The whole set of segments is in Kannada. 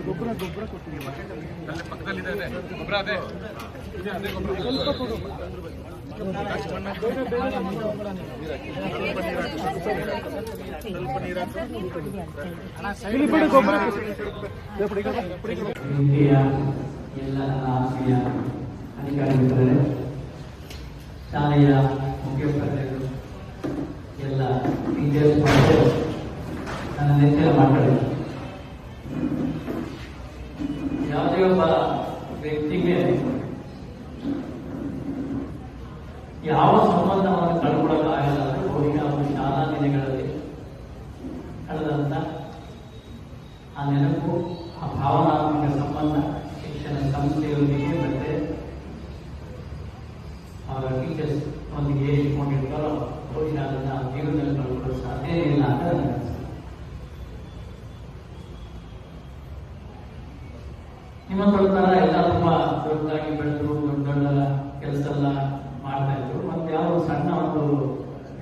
ಗೊಬ್ಬರ ಗೊಬ್ಬರ ಕೊಡ್ತೀವಿ ಪಕ್ಕದಲ್ಲಿದೆ ಗೊಬ್ಬರ ಅದೇ ಸ್ವಲ್ಪ ಕೊಡು ಎಲ್ಲ ಆತ್ಮೀಯ ಅಧಿಕಾರಿಗಳೇ, ಶಾಲೆಯ ಮುಖ್ಯೋಪಾಧ್ಯಾಯರು, ಎಲ್ಲ ವಿದ್ಯಾರ್ಥಿಗಳು, ನನ್ನ ನೆಚ್ಚಿನ ಮಕ್ಕಳು, ಯಾವುದೇ ಒಬ್ಬ ವ್ಯಕ್ತಿಗೆ ಯಾವ ಸಂಬಂಧವನ್ನು ಕಳ್ಕೊಳ್ಳೋಕ್ಕಾಗಲ್ಲ ಅಂದರೆ ಬಹುಶಃ ಅವರು ಶಾಲಾ ದಿನಗಳಲ್ಲಿ ಕಳೆದಂತ ಆ ನೆನಪು, ಆ ಭಾವನಾತ್ಮಕ ಸಂಬಂಧ ಶಿಕ್ಷಣ ಸಂಸ್ಥೆಯೊಂದಿಗೆ ಮತ್ತೆ ಅವರ ಟೀಚರ್ಸ್ ಒಂದಿಗೆ ಇಟ್ಕೊಂಡಿರ್ತಾರೋ ಬಹುಶಃ ಅದನ್ನ ಜೀವನದಲ್ಲಿ ಕಳ್ಕೊಳ್ಳೋ ಸಾಧ್ಯ ಇಲ್ಲ ಅಂತ ನನಗೆ ಅನಿಸ್ತದೆ. ನಿಮ್ಮ ತರ ಎಲ್ಲ ತುಂಬಾ ದೊಡ್ಡದಾಗಿ ಬೆಳೆದ್ರು, ದೊಡ್ಡ ದೊಡ್ಡ ಕೆಲಸ ಎಲ್ಲ ಮಾಡ್ತಾ ಇದ್ರು. ಮತ್ತೆ ಯಾವ ಸಣ್ಣ ಒಂದು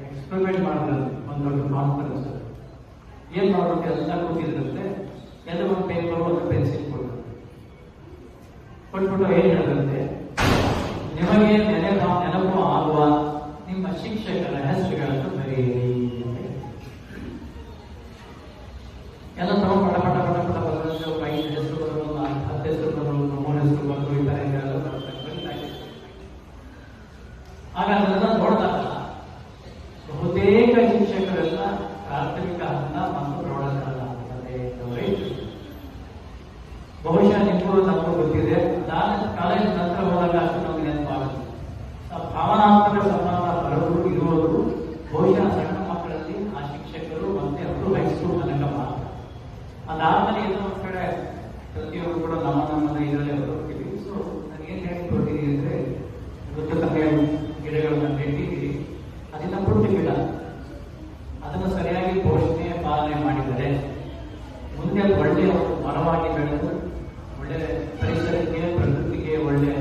ಎಕ್ಸ್ಪೆರಿಮೆಂಟ್ ಮಾಡಿದ್ರು, ಒಂದು ದೊಡ್ಡ ಕಾನ್ಫರೆನ್ಸ್ ಏನ್ ಮಾಡೋಕೆ ಎಲ್ಲ ಕೂತಿದ್ರಂತೆ. ಎಲ್ಲ ಒಂದು ಪೇಪರ್ ಒಂದು ಪೆನ್ಸಿಲ್ ಕೊಟ್ಬಿಟ್ಟು ಏನ್ ಹೇಳಿದಂತೆ, ನಿಮಗೆ ನೆನಪು ಆಗುವ ನಿಮ್ಮ ಶಿಕ್ಷಕರ ಹೆಸರುಗಳನ್ನು ಬರೆಯಿರಿ. ಎಲ್ಲ ತಗೊಂಡು ಪಟ ಪಟ ಪಟ ಪಟ ಬರೋದು, 5 ಹೆಸರು ಬರೋದು, 10 ಹೆಸರು ಬರೋದು, 3 ಹೆಸರು ಬರೋದು, ಈ ತರ ಎಲ್ಲ ಬರುತ್ತೆ. ಆಗ ಅದನ್ನೆಲ್ಲ ನೋಡಿದಾಗ ಬಹುತೇಕ ಶಿಕ್ಷಕರೆಲ್ಲ ಪ್ರಾಥಮಿಕ ಹಂತ ಮತ್ತು ಪ್ರೌಢಶಾಲಾ ಹಂತದವರೇ. ಬಹುಶಃ ನಿಮಗೂ ನಮಗೂ ಗೊತ್ತಿದೆ, ನಾನು ಕಾಲೇಜ್ ನಂತರ ಹೋದಾಗ ಅಷ್ಟು ನಮ್ಗೆ ನೆನಪಾಗುತ್ತೆ. ಭಾವನಾತ್ಮಕ ಸಂಬಂಧ ಬರೋದು ಇರುವುದು ಬಹುಶಃ ಸಣ್ಣ ಮಕ್ಕಳಲ್ಲಿ ಆ ಶಿಕ್ಷಕರು ಮತ್ತೆ ಅವರು ಹೈಸ್ಕೂಲ್ ತನಕ ಮಾತ್ರ. ಅದಾದ್ಮೇಲೆ ಏನೋ ಒಂದ್ ಕಡೆ ಪ್ರತಿಯೊಬ್ಬರು ಕೂಡ ನಮ್ಮ ಇದರಲ್ಲೇ ಬರೋಗ್ತೀವಿ. ಸೊ ನಾನೇನ್ ಹೇಳ್ಕೊಡ್ತೀನಿ ಅಂದ್ರೆ, ಇವತ್ತು ಕಥೆಯ ಗಿಡಗಳನ್ನ ನೆಟ್ಟಿದ್ದೀರಿ, ಅದನ್ನ ಪುಟ್ಟ ಗಿಡ, ಅದನ್ನು ಸರಿಯಾಗಿ ಪೋಷಣೆ ಪಾಲನೆ ಮಾಡಿದರೆ ಮುಂದೆ ಒಳ್ಳೆಯ ಮರವಾಗಿ ಬೆಳೆದು ಒಳ್ಳೆ ಪರಿಸರಕ್ಕೆ, ಪ್ರಕೃತಿಗೆ ಒಳ್ಳೆ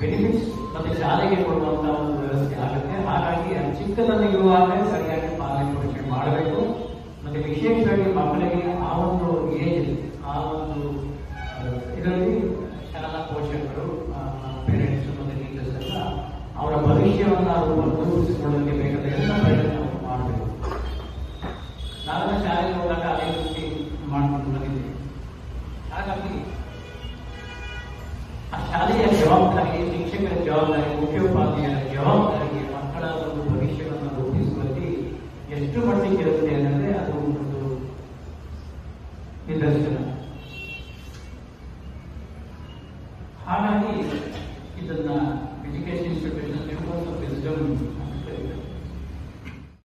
ಬೆನಿಫಿಟ್ಸ್ ಮತ್ತೆ ಶಾಲೆಗೆ ಕೊಡುವಂತಹ ಒಂದು ವ್ಯವಸ್ಥೆ ಆಗುತ್ತೆ. ಹಾಗಾಗಿ ಚಿಕ್ಕದಲ್ಲಿರುವಾಗ ಸರಿಯಾಗಿ ಪಾಲನೆ ಪೋಷಣೆ ಮಾಡಬೇಕು. ಮತ್ತೆ ವಿಶೇಷವಾಗಿ ಮಕ್ಕಳಿಗೆ ಆ ಒಂದು ಏಜ್, ಆ ಒಂದು ಇದರಲ್ಲಿ ಶಾಲಾ ಪೋಷಕರು, ಪೇರೆಂಟ್ಸ್ ಮತ್ತೆ ಟೀಚರ್ಸ್ ಎಲ್ಲ ಅವರ ಭವಿಷ್ಯವನ್ನು ರೂಪಿಸಿಕೊಳ್ಳಕ್ಕೆ ಬೇಕಾದ ಎಲ್ಲ ಪ್ರಯತ್ನ ಮಾಡಬೇಕು. ನಾನು ಶಾಲೆಗೆ ಹೋದಾಗ ಅದೇ ರೀತಿ ಮಾಡ್ಕೊಂಡು ಬಂದಿದ್ದೀನಿ. ಹಾಗಾಗಿ ಆ ಶಾಲೆಯ ಜವಾಬ್ದಾರಿ, ಶಿಕ್ಷಕರ ಜವಾಬ್ದಾರಿ, ಮುಖ್ಯೋಪಾಧ್ಯಾಯರ ಜವಾಬ್ದಾರಿ ಮಕ್ಕಳ ಒಂದು ಭವಿಷ್ಯವನ್ನು ರೂಪಿಸುವಲ್ಲಿ ಎಷ್ಟು ಮಟ್ಟಿಗೆ ಇರುತ್ತೆ ಅಂದರೆ ಅದು ಒಂದು ನಿದರ್ಶನ. ಹಾಗಾಗಿ ಇದನ್ನ ಎಜುಕೇಶನ್ ಇನ್ಸ್ಟಿಟ್ಯೂಷನ್ ವಿಸ್ಡಮ್